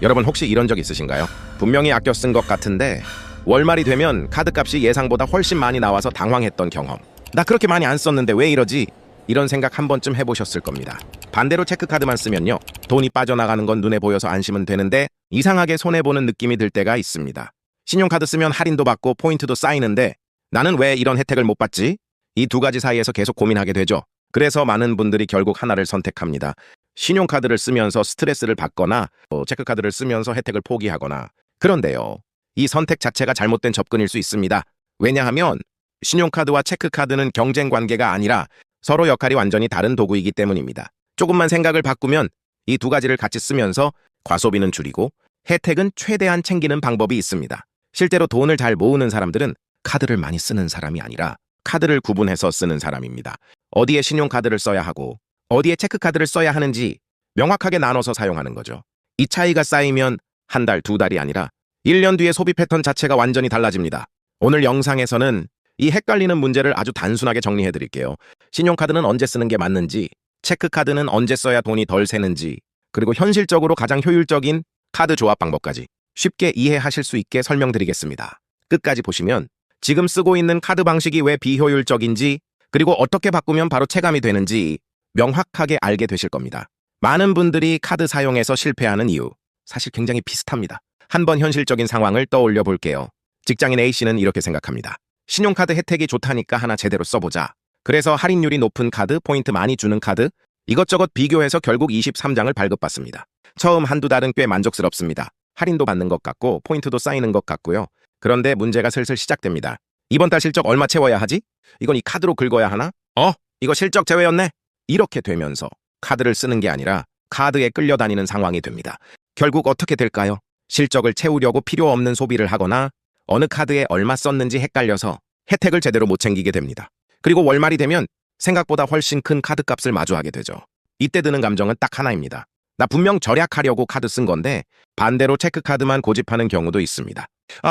여러분 혹시 이런 적 있으신가요? 분명히 아껴 쓴 것 같은데 월말이 되면 카드값이 예상보다 훨씬 많이 나와서 당황했던 경험. 나 그렇게 많이 안 썼는데 왜 이러지? 이런 생각 한 번쯤 해보셨을 겁니다. 반대로 체크카드만 쓰면요, 돈이 빠져나가는 건 눈에 보여서 안심은 되는데 이상하게 손해보는 느낌이 들 때가 있습니다. 신용카드 쓰면 할인도 받고 포인트도 쌓이는데 나는 왜 이런 혜택을 못 받지? 이 두 가지 사이에서 계속 고민하게 되죠. 그래서 많은 분들이 결국 하나를 선택합니다. 신용카드를 쓰면서 스트레스를 받거나 체크카드를 쓰면서 혜택을 포기하거나. 그런데요, 이 선택 자체가 잘못된 접근일 수 있습니다. 왜냐하면 신용카드와 체크카드는 경쟁 관계가 아니라 서로 역할이 완전히 다른 도구이기 때문입니다. 조금만 생각을 바꾸면 이 두 가지를 같이 쓰면서 과소비는 줄이고 혜택은 최대한 챙기는 방법이 있습니다. 실제로 돈을 잘 모으는 사람들은 카드를 많이 쓰는 사람이 아니라 카드를 구분해서 쓰는 사람입니다. 어디에 신용카드를 써야 하고 어디에 체크카드를 써야 하는지 명확하게 나눠서 사용하는 거죠. 이 차이가 쌓이면 한 달, 두 달이 아니라 1년 뒤에 소비 패턴 자체가 완전히 달라집니다. 오늘 영상에서는 이 헷갈리는 문제를 아주 단순하게 정리해 드릴게요. 신용카드는 언제 쓰는 게 맞는지, 체크카드는 언제 써야 돈이 덜 새는지, 그리고 현실적으로 가장 효율적인 카드 조합 방법까지 쉽게 이해하실 수 있게 설명드리겠습니다. 끝까지 보시면 지금 쓰고 있는 카드 방식이 왜 비효율적인지, 그리고 어떻게 바꾸면 바로 체감이 되는지 명확하게 알게 되실 겁니다. 많은 분들이 카드 사용에서 실패하는 이유, 사실 굉장히 비슷합니다. 한번 현실적인 상황을 떠올려 볼게요. 직장인 A씨는 이렇게 생각합니다. 신용카드 혜택이 좋다니까 하나 제대로 써보자. 그래서 할인율이 높은 카드, 포인트 많이 주는 카드, 이것저것 비교해서 결국 23장을 발급받습니다. 처음 한두 달은 꽤 만족스럽습니다. 할인도 받는 것 같고 포인트도 쌓이는 것 같고요. 그런데 문제가 슬슬 시작됩니다. 이번 달 실적 얼마 채워야 하지? 이건 이 카드로 긁어야 하나? 이거 실적 제외였네? 이렇게 되면서 카드를 쓰는 게 아니라 카드에 끌려다니는 상황이 됩니다. 결국 어떻게 될까요? 실적을 채우려고 필요 없는 소비를 하거나 어느 카드에 얼마 썼는지 헷갈려서 혜택을 제대로 못 챙기게 됩니다. 그리고 월말이 되면 생각보다 훨씬 큰 카드값을 마주하게 되죠. 이때 드는 감정은 딱 하나입니다. 나 분명 절약하려고 카드 쓴 건데 반대로 체크카드만 고집하는 경우도 있습니다.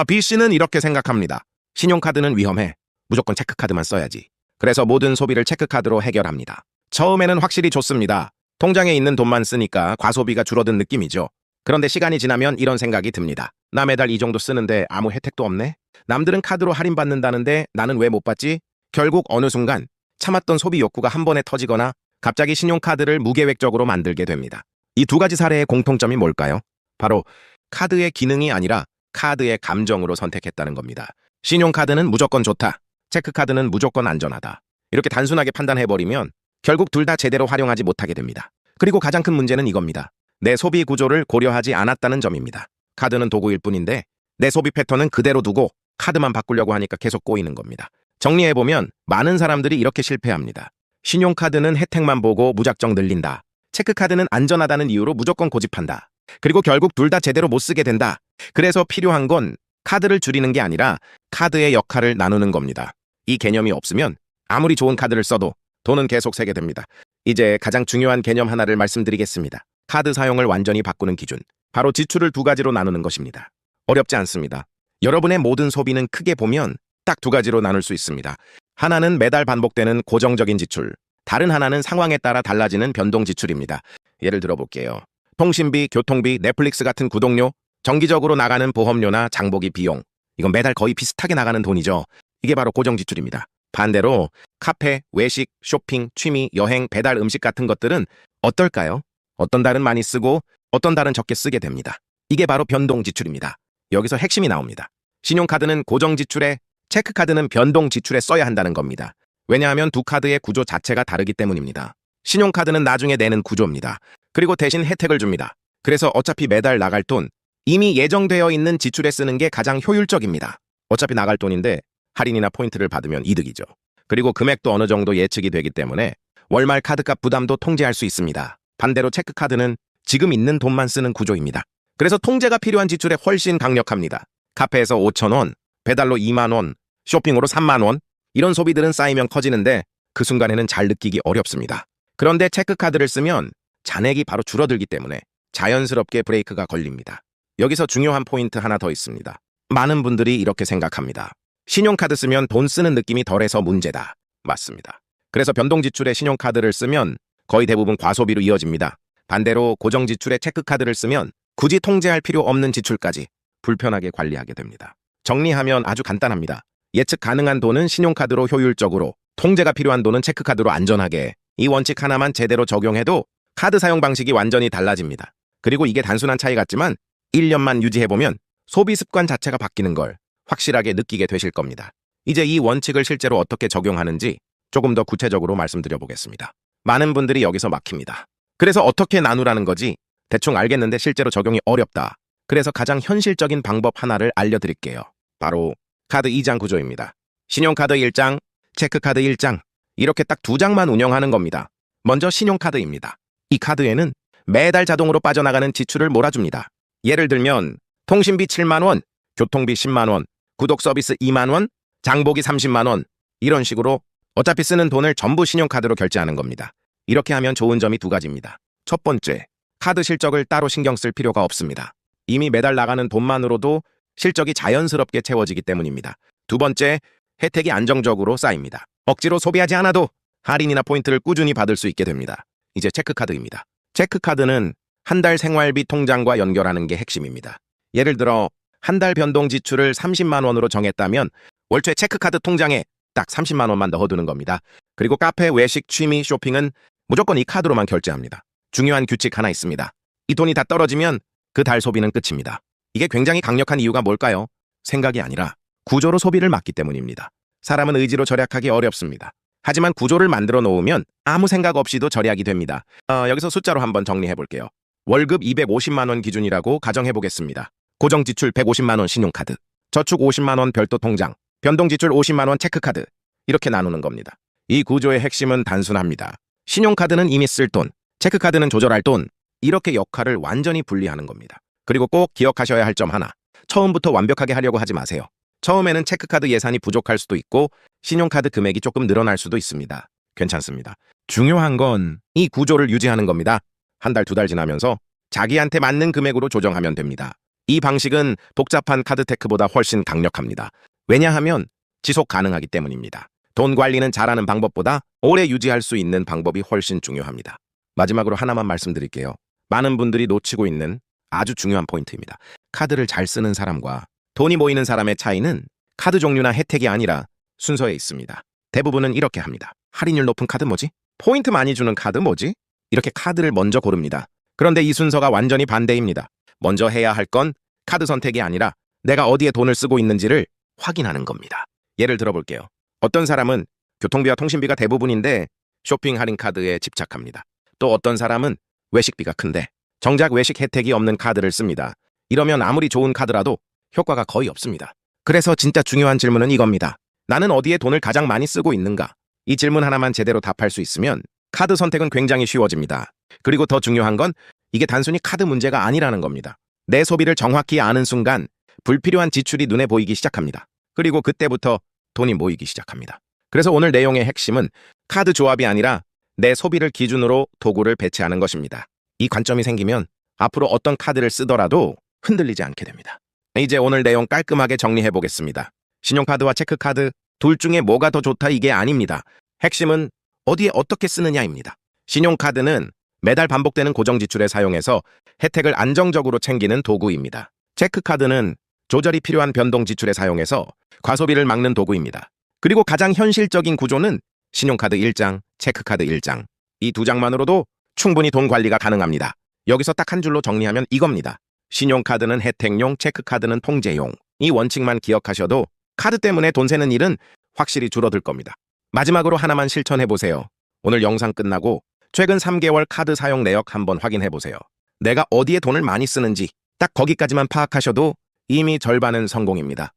B씨는 이렇게 생각합니다. 신용카드는 위험해. 무조건 체크카드만 써야지. 그래서 모든 소비를 체크카드로 해결합니다. 처음에는 확실히 좋습니다. 통장에 있는 돈만 쓰니까 과소비가 줄어든 느낌이죠. 그런데 시간이 지나면 이런 생각이 듭니다. 나 매달 이 정도 쓰는데 아무 혜택도 없네? 남들은 카드로 할인받는다는데 나는 왜 못 받지? 결국 어느 순간 참았던 소비 욕구가 한 번에 터지거나 갑자기 신용카드를 무계획적으로 만들게 됩니다. 이 두 가지 사례의 공통점이 뭘까요? 바로 카드의 기능이 아니라 카드의 감정으로 선택했다는 겁니다. 신용카드는 무조건 좋다. 체크카드는 무조건 안전하다. 이렇게 단순하게 판단해버리면 결국 둘 다 제대로 활용하지 못하게 됩니다. 그리고 가장 큰 문제는 이겁니다. 내 소비 구조를 고려하지 않았다는 점입니다. 카드는 도구일 뿐인데 내 소비 패턴은 그대로 두고 카드만 바꾸려고 하니까 계속 꼬이는 겁니다. 정리해보면 많은 사람들이 이렇게 실패합니다. 신용카드는 혜택만 보고 무작정 늘린다. 체크카드는 안전하다는 이유로 무조건 고집한다. 그리고 결국 둘 다 제대로 못 쓰게 된다. 그래서 필요한 건 카드를 줄이는 게 아니라 카드의 역할을 나누는 겁니다. 이 개념이 없으면 아무리 좋은 카드를 써도 돈은 계속 새게 됩니다. 이제 가장 중요한 개념 하나를 말씀드리겠습니다. 카드 사용을 완전히 바꾸는 기준. 바로 지출을 두 가지로 나누는 것입니다. 어렵지 않습니다. 여러분의 모든 소비는 크게 보면 딱 두 가지로 나눌 수 있습니다. 하나는 매달 반복되는 고정적인 지출, 다른 하나는 상황에 따라 달라지는 변동 지출입니다. 예를 들어볼게요. 통신비, 교통비, 넷플릭스 같은 구독료, 정기적으로 나가는 보험료나 장보기 비용. 이건 매달 거의 비슷하게 나가는 돈이죠. 이게 바로 고정 지출입니다. 반대로 카페, 외식, 쇼핑, 취미, 여행, 배달 음식 같은 것들은 어떨까요? 어떤 달은 많이 쓰고 어떤 달은 적게 쓰게 됩니다. 이게 바로 변동 지출입니다. 여기서 핵심이 나옵니다. 신용카드는 고정 지출에, 체크카드는 변동 지출에 써야 한다는 겁니다. 왜냐하면 두 카드의 구조 자체가 다르기 때문입니다. 신용카드는 나중에 내는 구조입니다. 그리고 대신 혜택을 줍니다. 그래서 어차피 매달 나갈 돈, 이미 예정되어 있는 지출에 쓰는 게 가장 효율적입니다. 어차피 나갈 돈인데 할인이나 포인트를 받으면 이득이죠. 그리고 금액도 어느 정도 예측이 되기 때문에 월말 카드값 부담도 통제할 수 있습니다. 반대로 체크카드는 지금 있는 돈만 쓰는 구조입니다. 그래서 통제가 필요한 지출에 훨씬 강력합니다. 카페에서 5,000원, 배달로 2만원, 쇼핑으로 3만원, 이런 소비들은 쌓이면 커지는데 그 순간에는 잘 느끼기 어렵습니다. 그런데 체크카드를 쓰면 잔액이 바로 줄어들기 때문에 자연스럽게 브레이크가 걸립니다. 여기서 중요한 포인트 하나 더 있습니다. 많은 분들이 이렇게 생각합니다. 신용카드 쓰면 돈 쓰는 느낌이 덜해서 문제다. 맞습니다. 그래서 변동지출에 신용카드를 쓰면 거의 대부분 과소비로 이어집니다. 반대로 고정지출에 체크카드를 쓰면 굳이 통제할 필요 없는 지출까지 불편하게 관리하게 됩니다. 정리하면 아주 간단합니다. 예측 가능한 돈은 신용카드로 효율적으로, 통제가 필요한 돈은 체크카드로 안전하게. 이 원칙 하나만 제대로 적용해도 카드 사용 방식이 완전히 달라집니다. 그리고 이게 단순한 차이 같지만 1년만 유지해보면 소비 습관 자체가 바뀌는 걸 확실하게 느끼게 되실 겁니다. 이제 이 원칙을 실제로 어떻게 적용하는지 조금 더 구체적으로 말씀드려 보겠습니다. 많은 분들이 여기서 막힙니다. 그래서 어떻게 나누라는 거지? 대충 알겠는데 실제로 적용이 어렵다. 그래서 가장 현실적인 방법 하나를 알려드릴게요. 바로 카드 2장 구조입니다. 신용카드 1장, 체크카드 1장, 이렇게 딱 2장만 운영하는 겁니다. 먼저 신용카드입니다. 이 카드에는 매달 자동으로 빠져나가는 지출을 몰아줍니다. 예를 들면 통신비 7만 원, 교통비 10만 원, 구독 서비스 2만 원, 장보기 30만 원, 이런 식으로 어차피 쓰는 돈을 전부 신용카드로 결제하는 겁니다. 이렇게 하면 좋은 점이 2가지입니다. 첫 번째, 카드 실적을 따로 신경 쓸 필요가 없습니다. 이미 매달 나가는 돈만으로도 실적이 자연스럽게 채워지기 때문입니다. 두 번째, 혜택이 안정적으로 쌓입니다. 억지로 소비하지 않아도 할인이나 포인트를 꾸준히 받을 수 있게 됩니다. 이제 체크카드입니다. 체크카드는 한 달 생활비 통장과 연결하는 게 핵심입니다. 예를 들어 한 달 변동 지출을 30만 원으로 정했다면 월초에 체크카드 통장에 딱 30만 원만 넣어두는 겁니다. 그리고 카페, 외식, 취미, 쇼핑은 무조건 이 카드로만 결제합니다. 중요한 규칙 하나 있습니다. 이 돈이 다 떨어지면 그 달 소비는 끝입니다. 이게 굉장히 강력한 이유가 뭘까요? 생각이 아니라 구조로 소비를 막기 때문입니다. 사람은 의지로 절약하기 어렵습니다. 하지만 구조를 만들어 놓으면 아무 생각 없이도 절약이 됩니다. 여기서 숫자로 한번 정리해 볼게요. 월급 250만 원 기준이라고 가정해 보겠습니다. 고정지출 150만 원 신용카드, 저축 50만 원 별도 통장, 변동지출 50만 원 체크카드, 이렇게 나누는 겁니다. 이 구조의 핵심은 단순합니다. 신용카드는 이미 쓸 돈, 체크카드는 조절할 돈, 이렇게 역할을 완전히 분리하는 겁니다. 그리고 꼭 기억하셔야 할 점 하나, 처음부터 완벽하게 하려고 하지 마세요. 처음에는 체크카드 예산이 부족할 수도 있고 신용카드 금액이 조금 늘어날 수도 있습니다. 괜찮습니다. 중요한 건 이 구조를 유지하는 겁니다. 한 달, 2달 지나면서 자기한테 맞는 금액으로 조정하면 됩니다. 이 방식은 복잡한 카드테크보다 훨씬 강력합니다. 왜냐하면 지속 가능하기 때문입니다. 돈 관리는 잘하는 방법보다 오래 유지할 수 있는 방법이 훨씬 중요합니다. 마지막으로 하나만 말씀드릴게요. 많은 분들이 놓치고 있는 아주 중요한 포인트입니다. 카드를 잘 쓰는 사람과 돈이 모이는 사람의 차이는 카드 종류나 혜택이 아니라 순서에 있습니다. 대부분은 이렇게 합니다. 할인율 높은 카드 뭐지? 포인트 많이 주는 카드 뭐지? 이렇게 카드를 먼저 고릅니다. 그런데 이 순서가 완전히 반대입니다. 먼저 해야 할 건 카드 선택이 아니라 내가 어디에 돈을 쓰고 있는지를 확인하는 겁니다. 예를 들어볼게요. 어떤 사람은 교통비와 통신비가 대부분인데 쇼핑 할인 카드에 집착합니다. 또 어떤 사람은 외식비가 큰데 정작 외식 혜택이 없는 카드를 씁니다. 이러면 아무리 좋은 카드라도 효과가 거의 없습니다. 그래서 진짜 중요한 질문은 이겁니다. 나는 어디에 돈을 가장 많이 쓰고 있는가? 이 질문 하나만 제대로 답할 수 있으면 카드 선택은 굉장히 쉬워집니다. 그리고 더 중요한 건 이게 단순히 카드 문제가 아니라는 겁니다. 내 소비를 정확히 아는 순간 불필요한 지출이 눈에 보이기 시작합니다. 그리고 그때부터 돈이 모이기 시작합니다. 그래서 오늘 내용의 핵심은 카드 조합이 아니라 내 소비를 기준으로 도구를 배치하는 것입니다. 이 관점이 생기면 앞으로 어떤 카드를 쓰더라도 흔들리지 않게 됩니다. 이제 오늘 내용 깔끔하게 정리해 보겠습니다. 신용카드와 체크카드 둘 중에 뭐가 더 좋다 이게 아닙니다. 핵심은 어디에 어떻게 쓰느냐입니다. 신용카드는 매달 반복되는 고정지출에 사용해서 혜택을 안정적으로 챙기는 도구입니다. 체크카드는 조절이 필요한 변동지출에 사용해서 과소비를 막는 도구입니다. 그리고 가장 현실적인 구조는 신용카드 1장, 체크카드 1장. 이 2장만으로도 충분히 돈 관리가 가능합니다. 여기서 딱 한 줄로 정리하면 이겁니다. 신용카드는 혜택용, 체크카드는 통제용. 이 원칙만 기억하셔도 카드 때문에 돈 새는 일은 확실히 줄어들 겁니다. 마지막으로 하나만 실천해보세요. 오늘 영상 끝나고 최근 3개월 카드 사용 내역 한번 확인해보세요. 내가 어디에 돈을 많이 쓰는지 딱 거기까지만 파악하셔도 이미 절반은 성공입니다.